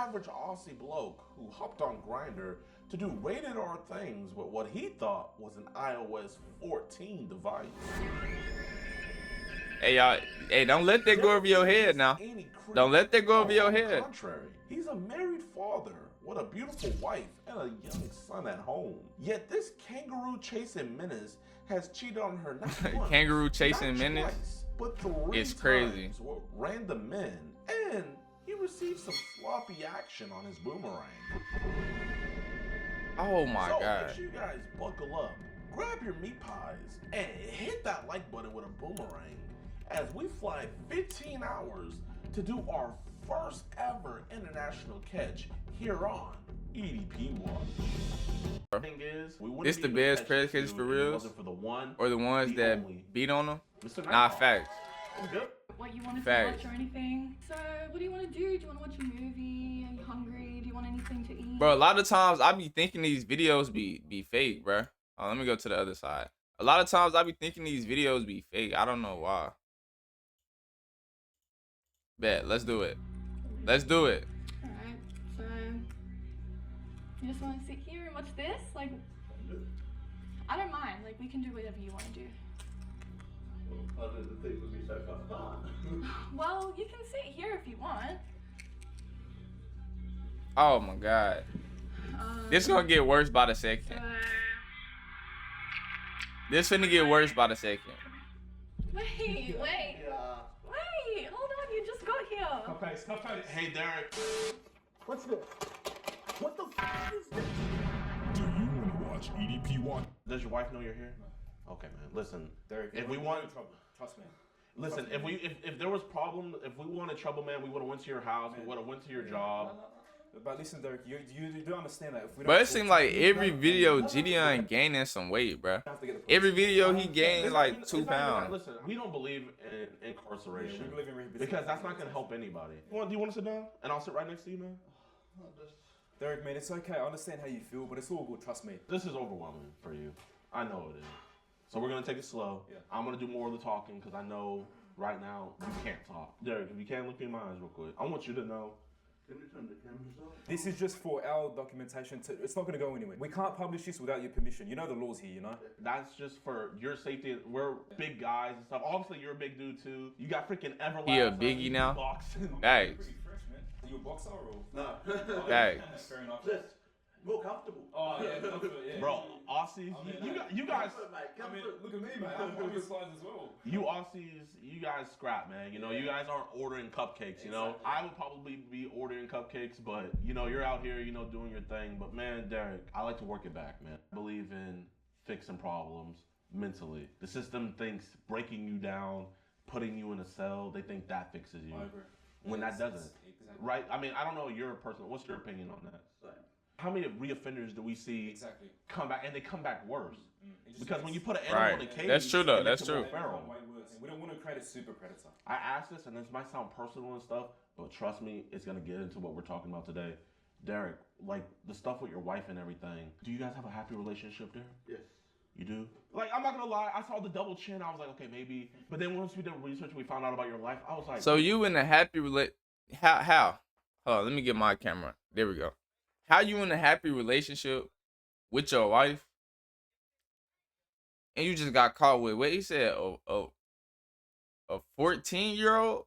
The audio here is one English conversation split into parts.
average Aussie bloke who hopped on Grindr to do rated R things with what he thought was an iOS 14 device. Hey y'all, hey, don't let that go over your head now. Don't let that go over your head. On the contrary, he's a married father with a beautiful wife and a young son at home. Yet this kangaroo chasing menace has cheated on her not once, Kangaroo chasing not menace? twice, but 3 It's crazy. times with random men, and he received some sloppy action on his boomerang. Oh my So God. make sure you guys buckle up, grab your meat pies, and hit that like button with a boomerang as we fly 15 hours to do our first ever international catch here on EDP Watch. Thing is, we This the best predicators for reals, for the one or the ones that only beat on them? Mr. Nah, Nighthawk. facts. I'm good. What you wanted to Facts. watch or anything? So, what do you want to do? Do you want to watch a movie? Are you hungry? Do you want anything to eat? Bro, a lot of times I be thinking these videos be fake, bro. Let me go to the other side. A lot of times I be thinking these videos be fake. I don't know why. Bet, let's do it. Let's do it. Alright, so you just want to sit here and watch this? Like, I don't mind. Like, we can do whatever you want to do. I didn't think it would be so fun. Well, you can sit here if you want. Oh my God. This gonna get worse by the second. So, This finna get worse by the second. wait. Wait, hold on. You just got here. Cupcakes. Hey, Derek. What's this? What the f is this? Do you want to watch EDP Watch? Does your wife know you're here? Okay, man. Listen, Derek, if we want trouble, trust me. listen, if there was problem, if we wanted trouble, man, we would have went to your house, we would have went to your job. But listen, Derek, you do understand that if we don't. But it seems like every video Gideon gaining some weight, bro. Every video he gained like 2 pounds. Listen, we don't believe in incarceration we believe in rehabilitation. because that's not gonna help anybody. Do you want to sit down? And I'll sit right next to you, man. Derek, man, it's okay. I understand how you feel, but it's all good. Trust me. This is overwhelming for you. I know it is. So we're gonna take it slow. Yeah. I'm gonna do more of the talking because I know right now you can't talk. Derek, if you can't look me in my eyes real quick, I want you to know. Can we turn the cameras off? This is just for our documentation. It's not going to go anywhere. We can't publish this without your permission. You know the laws here, you know? That's just for your safety. We're big guys and stuff. Obviously, you're a big dude too. You got freaking Everlast. He a biggie now? Boxing. Thanks. Pretty fresh, man. Are you a boxer or? No. Thanks. Fair enough. Just more comfortable. Oh, yeah, yeah. Bro, Aussies, you guys, Comfort, mate. I mean, Comfort. look at me, man. I'm your size as well. you Aussies, you guys scrap, man. You know, you guys aren't ordering cupcakes. You know, I would probably be ordering cupcakes, but you know, you're out here, you know, doing your thing. But man, Derek, I like to work it back, man. I believe in fixing problems mentally. The system thinks breaking you down, putting you in a cell, they think that fixes you. I agree. When that doesn't. Exactly. Right? I mean, I don't know your personal. What's your opinion on that? Same. How many reoffenders do we see Exactly. come back, and they come back worse? It just Because makes- when you put an animal Right. in a cage, That's true, though. it That's makes them true. more feral. Way worse. We don't want to create a super predator. I asked this, and this might sound personal and stuff, but trust me, it's gonna get into what we're talking about today. Derek, like the stuff with your wife and everything. Do you guys have a happy relationship, Derek? Yes. You do? Like, I'm not gonna lie, I saw the double chin, I was like, okay, maybe. But then once we did research, we found out about your life. I was like, So you in a happy how? Hold on, let me get my camera. There we go. How you in a happy relationship with your wife, and you just got caught with what he said, a 14-year-old?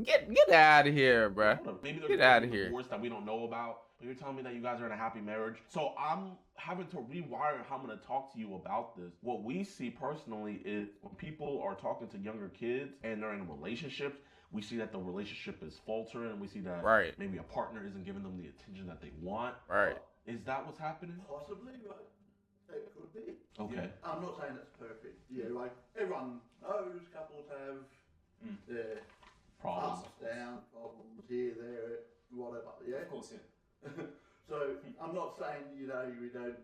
Get out of here, bruh. hold up, maybe Get there's outta a here. divorce that we don't know about. But you're telling me that you guys are in a happy marriage. So I'm having to rewire how I'm gonna talk to you about this. What we see personally is when people are talking to younger kids and they're in relationships, we see that the relationship is faltering, and we see that Right. maybe a partner isn't giving them the attention that they want. Right. Is that what's happening? Possibly, but it could be. Okay. I'm not saying it's perfect. Yeah, like everyone knows couples have their Problems. ups, downs, problems here, there, whatever. Yeah. Of course, yeah. So I'm not saying we don't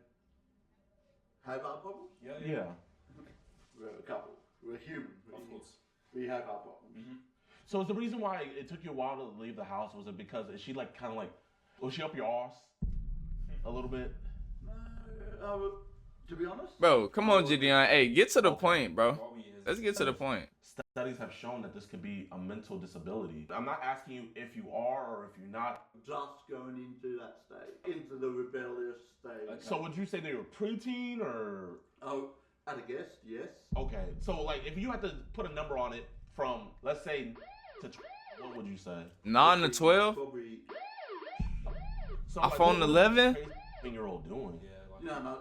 have our problems. Yeah. We're a couple. We're human. Of course. We have our problems. So is the reason why it took you a while to leave the house, was it because is she like kind of like, was she up your arse a little bit? To be honest. Bro, come on, Gideon. Hey, get to the point, bro. While we is- Let's get to the point. studies have shown that this could be a mental disability. I'm not asking you if you are or if you're not. Just going into that stage, into the rebellious stage. Okay. So would you say they were preteen or? Oh, at a guess, yes. Okay, so like if you had to put a number on it from, let's say, to 12, what would you say? 9 to 12. Probably. So iPhone 11? 10-year-old doing? Yeah, like, No.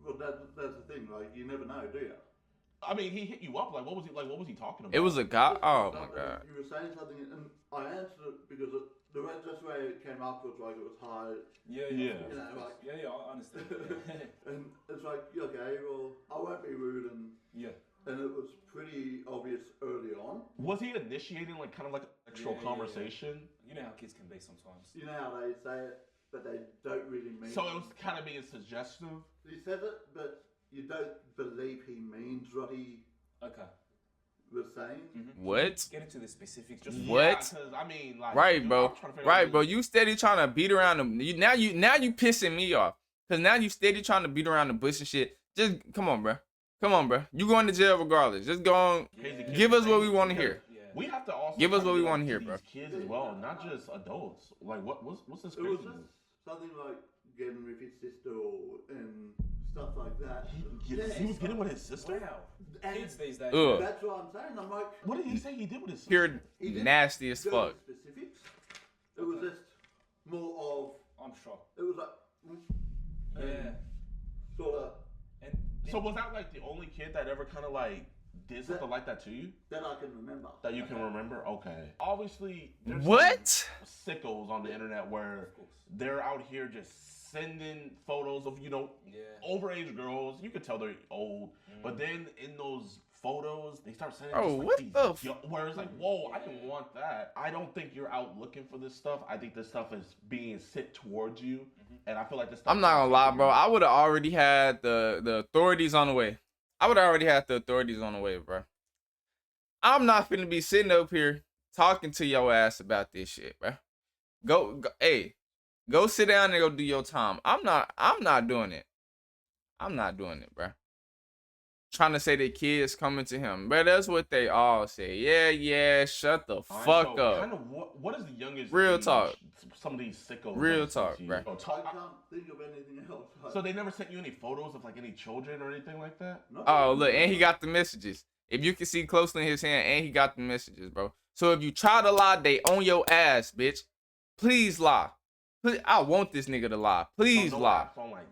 Well, that's the thing. Like, you never know, do you? I mean, he hit you up. Like, what was he talking about? It was a guy. Oh my No, god. You were saying something, and I answered it because the way just the way it came up was like it was high, yeah. Yeah. you know, like, Yeah, I understand. and it's like, okay, well, I won't be rude, Yeah. and it was pretty obvious early on. Was he initiating like kind of like a sexual Yeah. conversation? You know how kids can be sometimes. You know how they say it, but they don't really mean So it. it was kind of being suggestive. He says it, but you don't believe he means what he Okay. was saying. What? Get into the specifics. Just What? Yeah, 'cause, I mean, like, Right, dude, bro. I'm trying to figure out Right, this- bro. You steady trying to beat around the. Now you pissing me off. Cause now you steady trying to beat around the bush and shit. Just come on, bro. Come on, bro. You going to jail regardless. Just go on. Crazy kids Give us what we thing, want to because hear. Yeah. We have to also Give us try what we get wanna to hear, these bro. kids as well, not just adults. Like, what's this It was craziness? just something like getting with his sister and stuff like that. He was getting with his sister. Wow. And Kids these days. Ugh. that's what I'm saying. I'm like, What did he say he did with his sister? Pure he didn't nasty as go fuck. into specifics. It was just more I'm shocked. of, it was like, Yeah. sort of, And So was that like the only kid that ever kind of like did something like that to you that I can remember. that you can remember? Okay. Obviously, there's What? some sickos on the internet where of course. they're out here just sending photos of Yeah. overage girls. You could tell they're old, but then in those photos they start sending Oh, just like what these the f- where it's like, whoa, I didn't want that. I don't think you're out looking for this stuff. I think this stuff is being sent towards you, and I feel like this stuff I'm not gonna lie, bro. I would have already had the authorities on the way. I would already have the authorities on the way, bro. I'm not finna be sitting up here talking to your ass about this shit, bro. Hey, go sit down and go do your time. I'm not doing it. I'm not doing it, bro. Trying to say that kids coming to him, but that's what they all say. Yeah, shut the fuck up. Kind of what is the youngest? Real age talk. Some of these sickos. Real have sent talk, to you? bruh. Oh, I talk- can't think of anything else. So they never sent you any photos of like any children or anything like that? Not Oh, really. look, and he got the messages. If you can see closely in his hand, and he got the messages, bro. So if you try to lie, they on your ass, bitch. Please lie. Please, I want this nigga to lie. Please So no lie. apps on like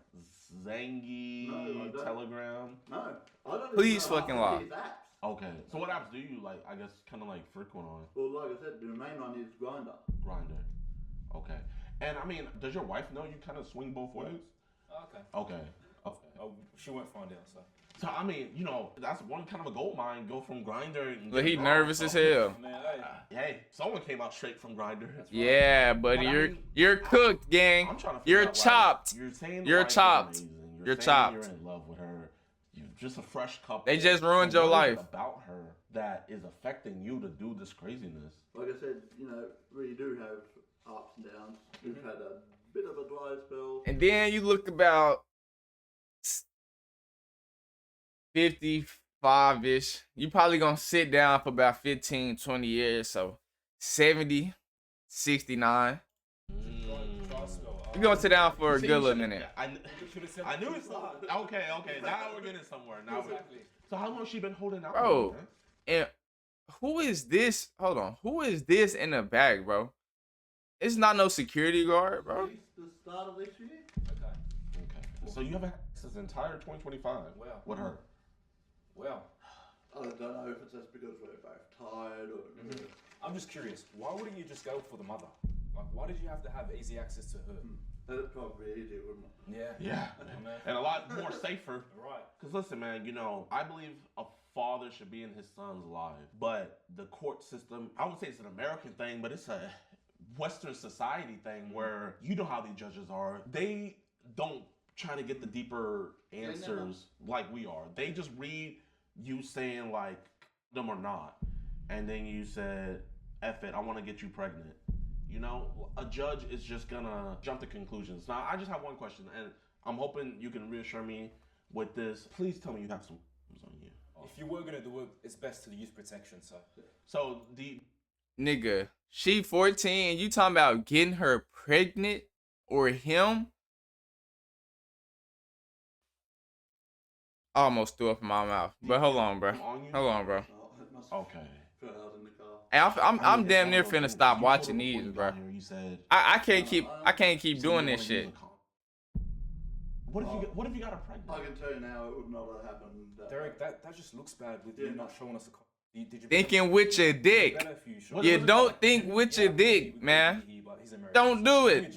Zangy, No, I don't. Telegram. No, I don't. Please even know fucking how lie. to use apps. Okay. So what apps do you like? I guess kind of like frequent on Well, like I said, the main one is Grinder. Grindr. Okay. And I mean, does your wife know you kind of swing both ways? Okay. Okay. Okay. Oh, she won't find out, so. So I mean, that's one kind of a gold mine. Go from Grindr. And Look, he get nervous so- as hell. Man, hey. Hey, someone came out straight from Grindr. Yeah, buddy, But I you're mean, you're cooked, gang. I'm trying to. Figure You're out, like, chopped. You're saying You're the wife is chopped. amazing. You're You're saying chopped. You're in love with her. You're just a fresh couple. They just ruined So your what is it life. about her that is affecting you to do this craziness. Like I said, we do have ups and downs. We've had a bit of a dry spell. And then you look about 55-ish. You probably gonna sit down for about 15, 20 years. So 70, 69. Dry spell. You gonna sit down for a See, good you little should've- minute. I knew it's not. Okay. Now we're getting somewhere. Exactly. So how long has she been holding out? Bro. with you, man? And who is this? Hold on. Who is this in the bag, bro? It's not no security guard, bro. Since the start of this year. Okay. Okay. So you haven't had this entire 2025 Wow. with her. Well, I don't know if it's just because we're both tired or. I'm just curious. Why wouldn't you just go for the mother? Like, why did you have to have easy access to her? That'd probably be easier, wouldn't it? Yeah. Yeah. I mean, And a lot more safer. right. Because listen, man, I believe a father should be in his son's life. But the court system, I would say it's an American thing, but it's a Western society thing where you know how these judges are. They don't try to get the deeper answers like we are. They just read you saying like them or not. And then you said, F it, I want to get you pregnant. A judge is just gonna jump to conclusions. Now, I just have one question, and I'm hoping you can reassure me with this. Please tell me you have some on you. If you were gonna do it, it's best to use protection. So the Nigga, she 14 and you talking about getting her pregnant or him? I almost threw up in my mouth. But hold on, bro. on you? Hold on, bro. Oh, it must Okay. feel out in the car. Hey, I'm I mean, it's damn one near of those finna things, stop you watching told her before these, you bro. got here, you said, I can't keep so doing you this wanna use shit. a condom. What if you got her pregnant? I can tell you now, it would not have happened. Derek, that just looks bad with you not showing us the. Did you Thinking with your dick. You don't think with your dick, man. Don't do it.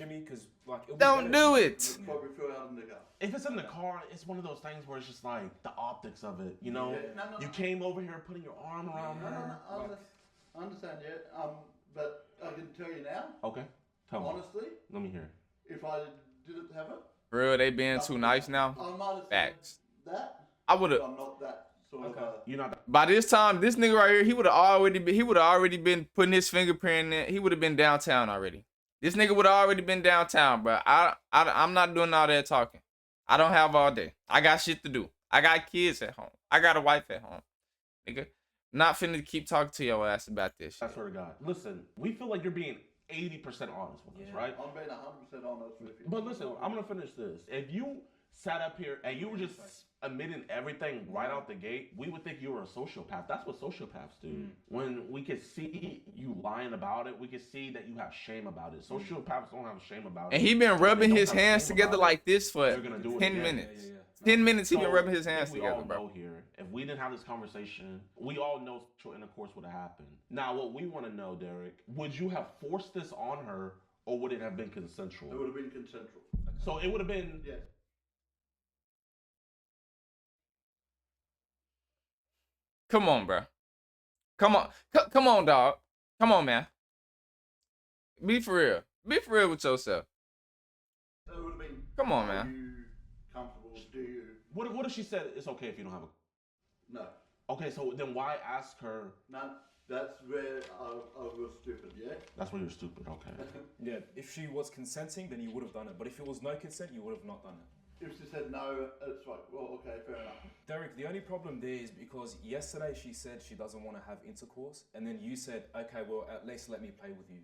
Don't do it. Probably feel out in the car. If it's in the car, it's one of those things where it's just like the optics of it, you know? Yeah. No. You came over here putting your arm around her. I understand, yeah. But I can tell you now, Okay, tell me. honestly, Let me hear. if I didn't have it, For real, they being too nice now. I might have Facts. said that. I would But have. I'm not that sort of. You're not. By this time, this nigga right here, he would have already been putting his fingerprint in it. He would have been downtown already. This nigga would have already been downtown, bro. I'm not doing all that talking. I don't have all day. I got shit to do. I got kids at home. I got a wife at home. Nigga, not finna keep talking to your ass about this I shit. swear to God. Listen, we feel like you're being 80% honest with us, right? I'm being 100% honest with you. But listen, I'm gonna finish this. If you sat up here and you were just admitting everything right out the gate, we would think you were a sociopath. That's what sociopaths do. When we could see you lying about it, we could see that you have shame about it. Sociopaths don't have shame about it. And he been They rubbing don't his have hands shame together about it. like this for They're gonna do it 10 again. minutes. 10 minutes he been So, rubbing his I hands think we together, all bro. know here, if we didn't have this conversation, we all know sexual intercourse would have happened. Now, what we want to know, Derek, would you have forced this on her, or would it have been consensual? It would have been consensual. So it would have been. Yes. Come on, bro. Come on. Come on, dog. Come on, man. Be for real. Be for real with yourself. So it would have been. Come on, Are man. you comfortable? Do you? What if she said it's okay if you don't have a? No. Okay, so then why ask her? None. That's where I was stupid, yeah? That's why you're stupid. Okay. Yeah, if she was consenting, then you would have done it. But if it was no consent, you would have not done it. If she said no, it's like, well, okay, fair enough. Derek, the only problem there is because yesterday she said she doesn't want to have intercourse, and then you said, okay, well, at least let me play with you.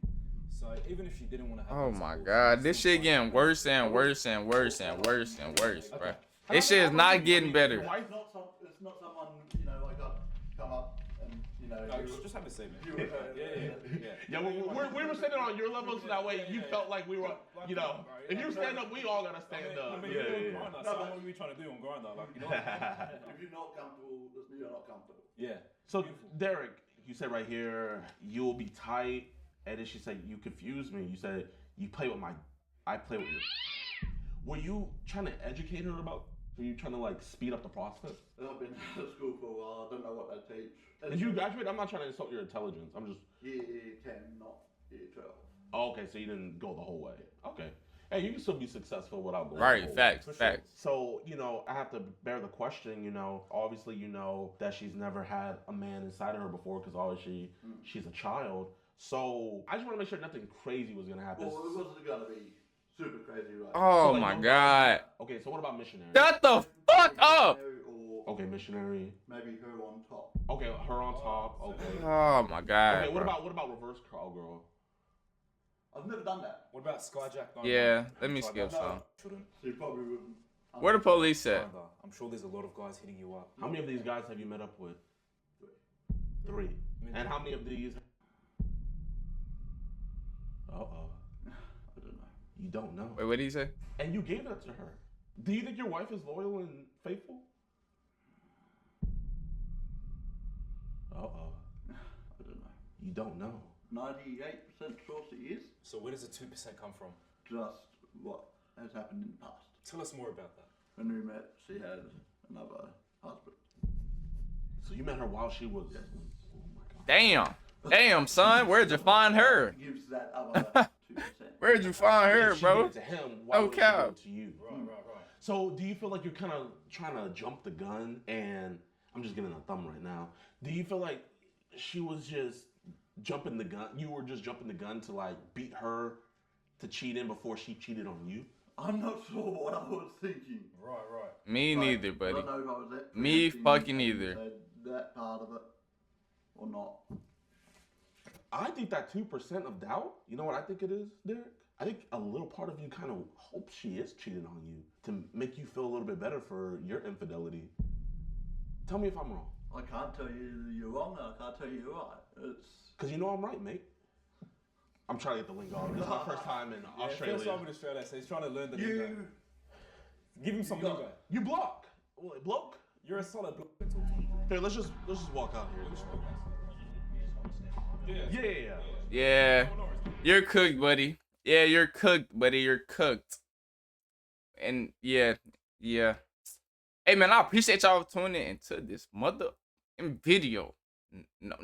So even if she didn't want to have Oh intercourse, my God. it's This still shit fine. getting worse and worse and worse and worse and worse, bro. This shit is not getting better. It's not someone, you know, like I'd come up and, you know. No, you- just have a seat, man. you were- Yeah, we were sitting on your level so that way you felt like we were, you know, if you stand up, we all gotta stand up. I mean, Yeah, you're yeah, on Grindr, so what are we trying to do on Grindr? Like, you know. If you're not comfortable, you're not comfortable. Yeah. So Derek, you said right here you will be tight, and then she said you confused me. You said you play with I play with you. Were you trying to educate her about? Were you trying to like speed up the process? I've been out of school for a while. I don't know what they teach. Did you graduate? I'm not trying to insult your intelligence. I'm just. Year 10, not year 12. Oh, okay, so you didn't go the whole way. Okay. Hey, you can still be successful without going. Right, the whole facts, way. For facts. So, you know, I have to bear the question, you know, obviously you know that she's never had a man inside of her before because obviously she's a child. So I just want to make sure nothing crazy was going to happen. Well, it wasn't going to be super crazy, right? Oh So, like, my no- God. Okay, so what about missionary? Shut the fuck up. Or Okay, missionary. maybe her on top. Okay, her on top. Okay. Oh my God. Okay, what bro. about reverse cowgirl? I've never done that. What about Skyjack? Yeah, let me skip No, some. shouldn't. So you probably wouldn't. Where the police at? Grindr. I'm sure there's a lot of guys hitting you up. How many of these guys have you met up with? 3. And how many of these? Uh-oh. I don't know. You don't know. Wait, what did he say? And you gave that to her. Do you think your wife is loyal and faithful? Uh-oh. I don't know. You don't know. 98% sure she is. So where does the 2% come from? Just what has happened in the past. Tell us more about that. When we met, she had another husband. So you met her while she was... Oh my God. Damn. Damn, son. Where'd you find her? Gives that other 2%. Where'd you find her, If she bro? did it to him, why would she Okay. do it to you? Right. So do you feel like you're kind of trying to jump the gun? And I'm just giving a thumb right now. Do you feel like she was just jumping the gun? You were just jumping the gun to like beat her to cheat in before she cheated on you? I'm not sure what I was thinking. Right. Me Like, neither, I buddy. don't know if I was that Me preempting fucking and neither. said, part of it or not? I think that 2% of doubt, you know what I think it is, Derek? I think a little part of you kind of hopes she is cheating on you to make you feel a little bit better for your infidelity. Tell me if I'm wrong. I can't tell you you're wrong. I can't tell you you're right. It's Because you know I'm right, mate. I'm trying to get the lingo. This is my first time in Australia. First time in Australia, so he's trying to learn the lingo. you. Give him some You got- lingo. You block. What, bloke? You're a solid bloke. Here, let's just walk out here. Yeah. Yeah. You're cooked, buddy. Yeah, you're cooked, buddy. You're cooked. And yeah. Hey man, I appreciate y'all tuning into this mother video. No